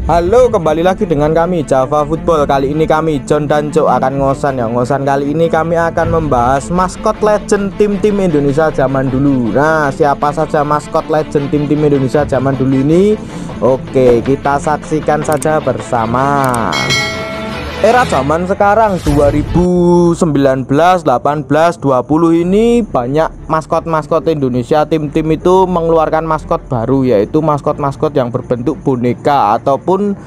Halo, kembali lagi dengan kami Java Football. Kali ini kami John dan Cok akan ngosan ya. Ngosan kali ini kami akan membahas maskot legend tim-tim Indonesia zaman dulu. Nah, siapa saja maskot legend tim-tim Indonesia zaman dulu ini? Oke, kita saksikan saja bersama. Era zaman sekarang 2019, 18, 20 ini banyak maskot-maskot Indonesia. Tim-tim itu mengeluarkan maskot baru, yaitu maskot-maskot yang berbentuk boneka ataupun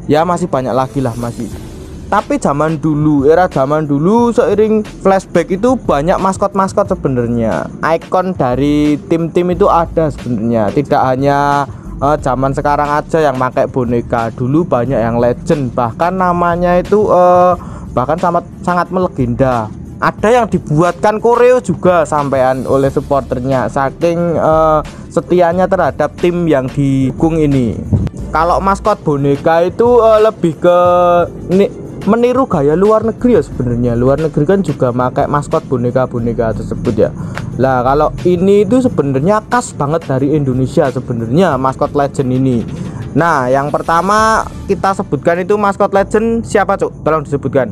ya masih banyak lagi lah masih. Tapi zaman dulu, era zaman dulu seiring flashback itu banyak maskot-maskot sebenarnya. Ikon dari tim-tim itu ada sebenarnya. Tidak hanya zaman sekarang aja yang pakai boneka, dulu banyak yang legend, bahkan namanya itu bahkan sangat melegenda. Ada yang dibuatkan koreo juga sampean oleh supporternya, saking setianya terhadap tim yang didukung ini. Kalau maskot boneka itu lebih ke meniru gaya luar negeri ya sebenarnya. Luar negeri kan juga pakai maskot boneka-boneka tersebut ya. Lah kalau ini itu sebenarnya khas banget dari Indonesia sebenarnya maskot legend ini. Nah, yang pertama kita sebutkan itu maskot legend siapa, Cuk? Tolong disebutkan.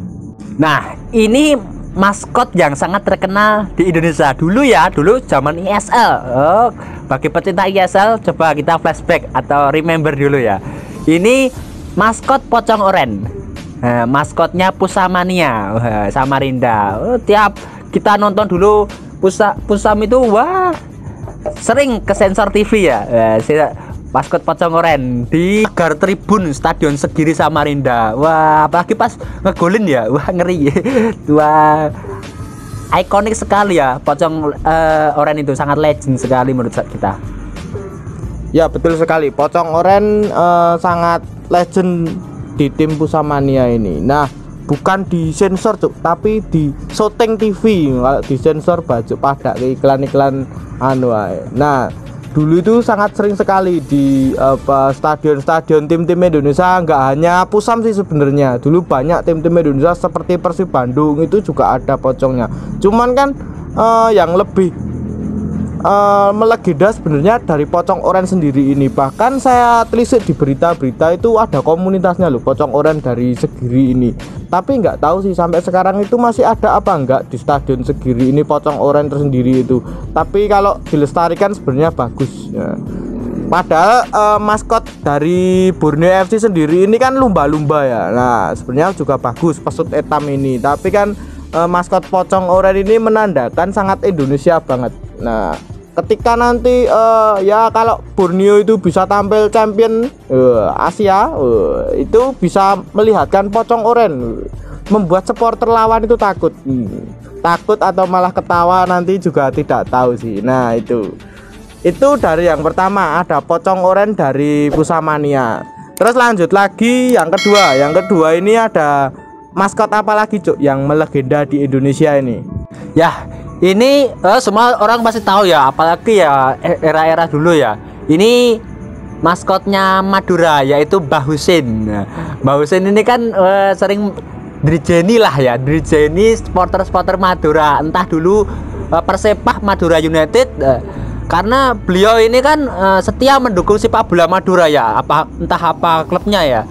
Nah, ini maskot yang sangat terkenal di Indonesia dulu ya, dulu zaman ISL. Oh, bagi pecinta ISL coba kita flashback atau remember dulu ya. Ini maskot pocong oren. Maskotnya Pusamania Samarinda. Tiap kita nonton dulu Pusam itu wah sering ke sensor TV ya. Maskot pocong oren di pagar tribun Stadion Segiri Samarinda. Wah, apalagi pas ngegolin ya. Wah, ngeri. Wah, ikonik sekali ya pocong oren itu, sangat legend sekali menurut kita. Ya, betul sekali. Pocong oren sangat legend di tim Pusamania ini. Nah, bukan di sensor, Cuk, tapi di syuting TV. Kalau di sensor baju pada ke iklan-iklan Nah, dulu itu sangat sering sekali di stadion-stadion tim-tim Indonesia. Nggak hanya Pusam sih sebenarnya, dulu banyak tim-tim Indonesia seperti Persib Bandung itu juga ada pocongnya. Cuman kan yang lebih melegenda sebenarnya dari pocong oren sendiri ini. Bahkan saya telisik di berita-berita itu ada komunitasnya loh, pocong oren dari Segiri ini. Tapi nggak tahu sih sampai sekarang itu masih ada apa enggak di Stadion Segiri ini pocong oren tersendiri itu. Tapi kalau dilestarikan sebenarnya bagus ya. Padahal maskot dari Borneo FC sendiri ini kan lumba-lumba ya. Nah, sebenarnya juga bagus pesut etam ini. Tapi kan maskot pocong oren ini menandakan sangat Indonesia banget. Nah, ketika nanti ya kalau Borneo itu bisa tampil champion Asia, itu bisa melihatkan pocong oren, membuat supporter lawan itu takut atau malah ketawa, nanti juga tidak tahu sih. Nah, itu dari yang pertama, ada pocong oren dari Pusamania. Terus lanjut lagi yang kedua ini ada maskot apa lagi, Cuk, yang melegenda di Indonesia ini? Ya, ini semua orang pasti tahu ya, apalagi ya era-era dulu ya. Ini maskotnya Madura, yaitu Mbah Husin. Mbah Husin ini kan sering dirijeni lah ya, dirijeni supporter Madura. Entah dulu Persepah Madura United, karena beliau ini kan setia mendukung sepak bola Madura ya, entah apa klubnya ya.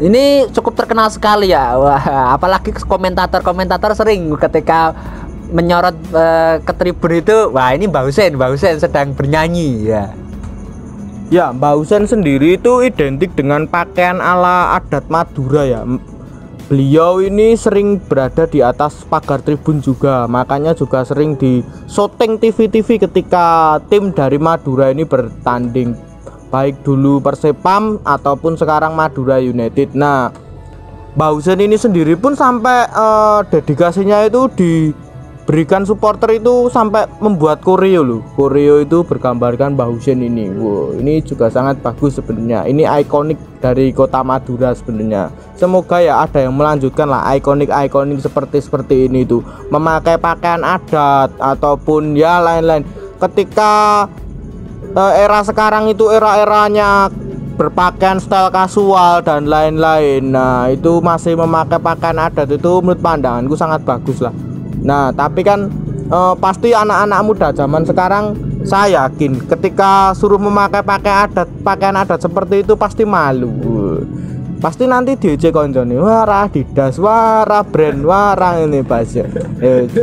Ini cukup terkenal sekali ya. Wah, apalagi komentator sering ketika menyorot ke tribun itu, wah ini Mbah Husin sedang bernyanyi ya. Ya, Mbah Husin sendiri itu identik dengan pakaian ala adat Madura ya. Beliau ini sering berada di atas pagar tribun juga, makanya juga sering di syuting TV ketika tim dari Madura ini bertanding, baik dulu Persepam ataupun sekarang Madura United. Nah, Mbah Husin ini sendiri pun sampai dedikasinya itu diberikan supporter itu sampai membuat koreo loh. Koreo itu bergambarkan Mbah Husin ini. Wow, ini juga sangat bagus sebenarnya. Ini ikonik dari kota Madura sebenarnya. Semoga ya ada yang melanjutkan lah ikonik seperti ini tuh, memakai pakaian adat ataupun ya lain-lain. Ketika era sekarang itu era-eranya berpakaian style kasual dan lain-lain. Nah, itu masih memakai pakaian adat itu menurut pandanganku sangat bagus lah. Nah, tapi kan pasti anak-anak muda zaman sekarang saya yakin ketika suruh memakai pakaian adat seperti itu pasti malu. Pasti nanti diejek koncone, wah Adidas, wah brand, wah ini bahasa.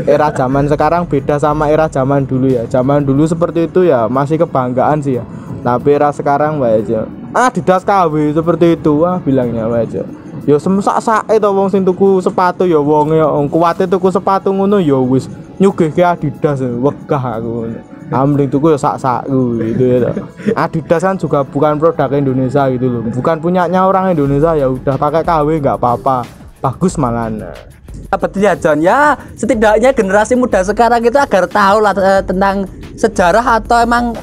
Era zaman sekarang beda sama era zaman dulu ya. Zaman dulu seperti itu ya masih kebanggaan sih ya. Tapi era sekarang aja Adidas KW seperti itu, wah bilangnya aja. Ya sesak-sak to wong sing tuku sepatu ya wong kuwate tuku sepatu ngono ya wis nyugihke Adidas wegah aku. Amling tuku ya sak-sakku gitu ya. Adidas kan juga bukan produk Indonesia gitu loh. Bukan punyanya orang Indonesia, ya udah pakai KW nggak apa-apa. Bagus malah. Betul ya John, ya setidaknya generasi muda sekarang itu agar tahu lah tentang sejarah atau emang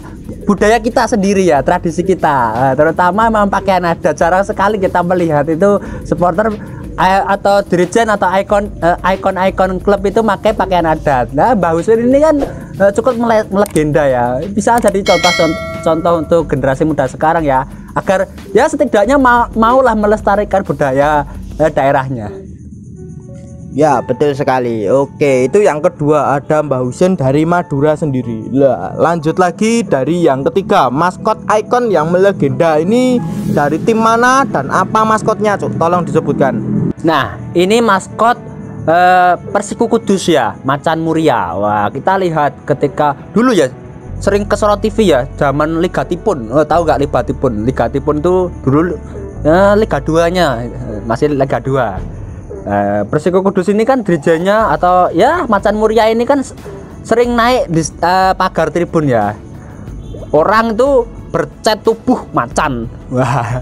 budaya kita sendiri ya, tradisi kita, terutama memang pakaian adat. Jarang sekali kita melihat itu supporter atau dirijen atau ikon klub itu pakai pakaian adat. Nah, Mbah Husin ini kan cukup melegenda ya, bisa jadi contoh untuk generasi muda sekarang ya, agar ya setidaknya maulah melestarikan budaya daerahnya. Ya betul sekali. Oke, itu yang kedua, ada Mbah Husin dari Madura sendiri. Lah, lanjut lagi dari yang ketiga, maskot ikon yang melegenda ini dari tim mana dan apa maskotnya, Cuk? Tolong disebutkan. Nah, ini maskot Persiku Kudus ya, Macan Muria. Wah, kita lihat ketika dulu ya sering ke Soro TV ya, zaman Liga Tipun. Tahu gak Liga Tipun? Liga Tipun tuh dulu Liga 2-nya, masih Liga 2. Persiku Kudus ini kan dirijennya atau ya Macan Muria ini kan sering naik di pagar tribun ya. Orang itu bercat tubuh macan. Wah,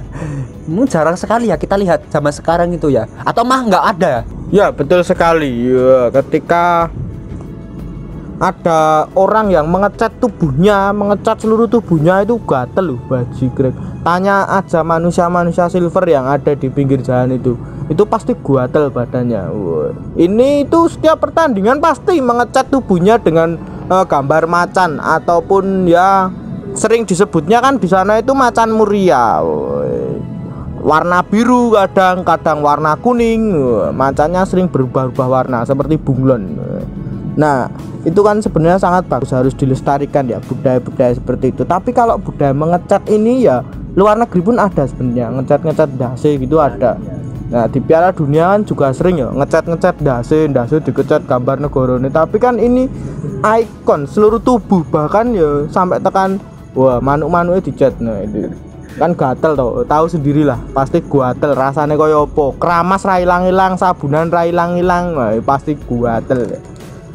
jarang sekali ya kita lihat zaman sekarang itu ya. Atau mah nggak ada. Ya betul sekali ya, ketika ada orang yang mengecat tubuhnya, mengecat seluruh tubuhnya itu gatel loh bajigrek. Tanya aja manusia-manusia silver yang ada di pinggir jalan itu pasti gatel badannya. Ini itu setiap pertandingan pasti mengecat tubuhnya dengan gambar macan ataupun ya sering disebutnya kan di sana itu Macan Muria. Warna biru, kadang warna kuning. Macannya sering berubah-ubah warna seperti bunglon. Nah, itu kan sebenarnya sangat bagus, harus dilestarikan ya budaya-budaya seperti itu. Tapi kalau budaya mengecat ini ya luar negeri pun ada sebenarnya, ngecat dasi gitu ada. Nah, di Piala Dunia kan juga sering ya ngecat dasi dikecat gambar negarane. Tapi kan ini ikon seluruh tubuh, bahkan ya sampai tekan wah manuk-manuknya dicat. Nah, itu kan gatel tahu sendirilah, pasti gatel rasanya kaya apa, keramas ra ilang-ilang, sabunan ra ilang-ilang, pasti gatel.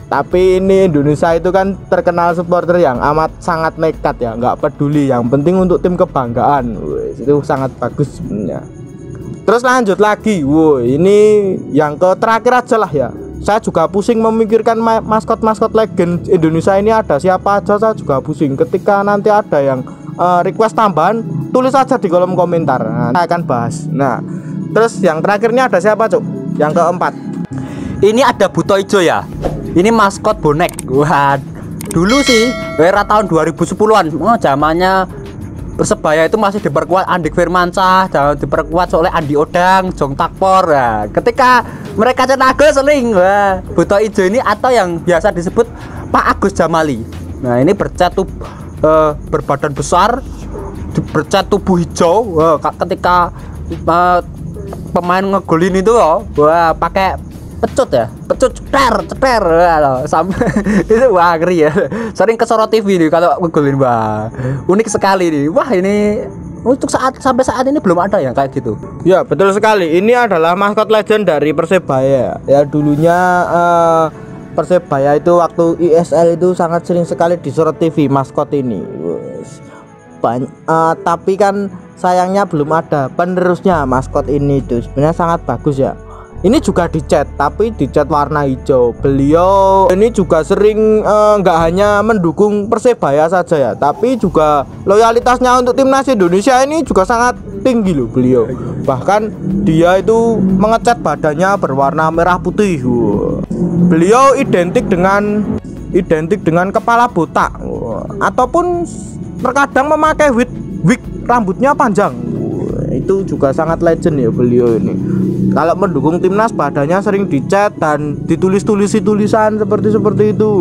Tapi ini Indonesia itu kan terkenal supporter yang amat sangat nekat ya, nggak peduli, yang penting untuk tim kebanggaan. Itu sangat bagus sebenarnya. Terus lanjut lagi, ini yang ke terakhir aja lah ya. Saya juga pusing memikirkan maskot legend Indonesia ini ada siapa aja, saya juga pusing. Ketika nanti ada yang request tambahan, tulis aja di kolom komentar, nah, saya akan bahas. Nah, terus yang terakhirnya ada siapa, Cuk? Yang keempat. Ini ada Buto Ijo ya. Ini maskot bonek. Wah, dulu sih era tahun 2010-an. Zamannya Persebaya itu masih diperkuat Andik Firmansyah, diperkuat oleh Andi Odang, Jong Takpor. Nah, ketika mereka cetak gol seling, wah, Buto Ijo ini atau yang biasa disebut Pak Agus Jamali. Nah, ini bercat berbadan besar, bercat tubuh hijau. Wah, ketika pemain ngegolin itu, wah, pakai pecut ceter sampai itu wah ngeri ya. Sering ke Soro TV nih kalau ngegolin, wah unik sekali nih. Wah, ini untuk sampai saat ini belum ada yang kayak gitu. Ya betul sekali, ini adalah maskot legend dari Persebaya ya. Dulunya Persebaya itu waktu ISL itu sangat sering sekali di Soro TV maskot ini. Tapi kan sayangnya belum ada penerusnya maskot ini. Itu sebenarnya sangat bagus ya. Ini juga dicat, tapi dicat warna hijau. Beliau ini juga sering nggak hanya mendukung Persebaya saja ya, tapi juga loyalitasnya untuk timnas Indonesia ini juga sangat tinggi loh beliau. Bahkan dia itu mengecat badannya berwarna merah putih. Beliau identik dengan kepala botak, ataupun terkadang memakai wig rambutnya panjang. itu juga sangat legend ya beliau ini. Kalau mendukung timnas badannya sering dicat dan ditulis-tulisi tulisan seperti itu.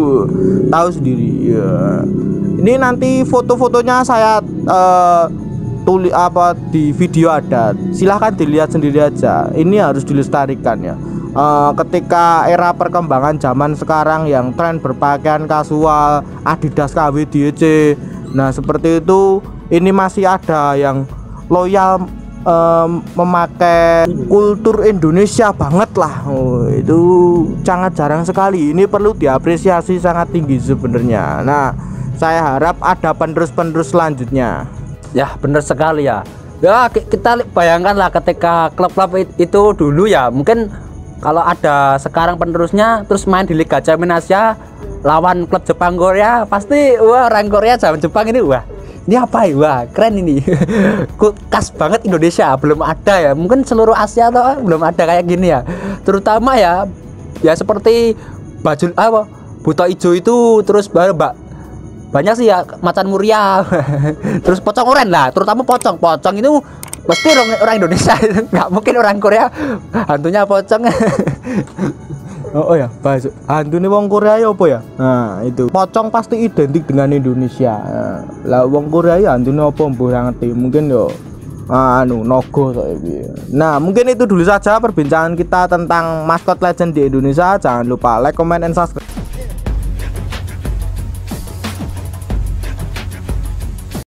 Tahu sendiri ya. Ini nanti foto-fotonya saya di video ada. Silahkan dilihat sendiri aja. Ini harus dilestarikan ya. Ketika era perkembangan zaman sekarang yang tren berpakaian kasual, Adidas KW DC, nah seperti itu, ini masih ada yang loyal memakai kultur Indonesia banget lah. Itu sangat jarang sekali. Ini perlu diapresiasi sangat tinggi sebenarnya. Nah, saya harap ada penerus-penerus selanjutnya. Ya benar sekali ya. Ya kita bayangkan lah ketika klub-klub itu dulu ya, mungkin kalau ada sekarang penerusnya terus main di Liga Champions Asia lawan klub Jepang Korea, pasti wah orang Korea zaman Jepang ini wah ini apa ya, wah keren ini. Khas banget Indonesia, belum ada ya, mungkin seluruh Asia atau belum ada kayak gini ya, terutama ya seperti baju buta hijau itu, terus banyak sih ya macan muria. Terus pocong oren lah, terutama pocong itu pasti orang Indonesia, nggak mungkin orang Korea hantunya pocong. Oh ya, bahas hantu nih wong Korea ya apa ya? Nah itu pocong pasti identik dengan Indonesia. Lah wong Korea ya hantu nih apa mbuh ngerti, mungkin yo nogo saiki. Nah mungkin itu dulu saja perbincangan kita tentang maskot legend di Indonesia. Jangan lupa like, comment, and subscribe.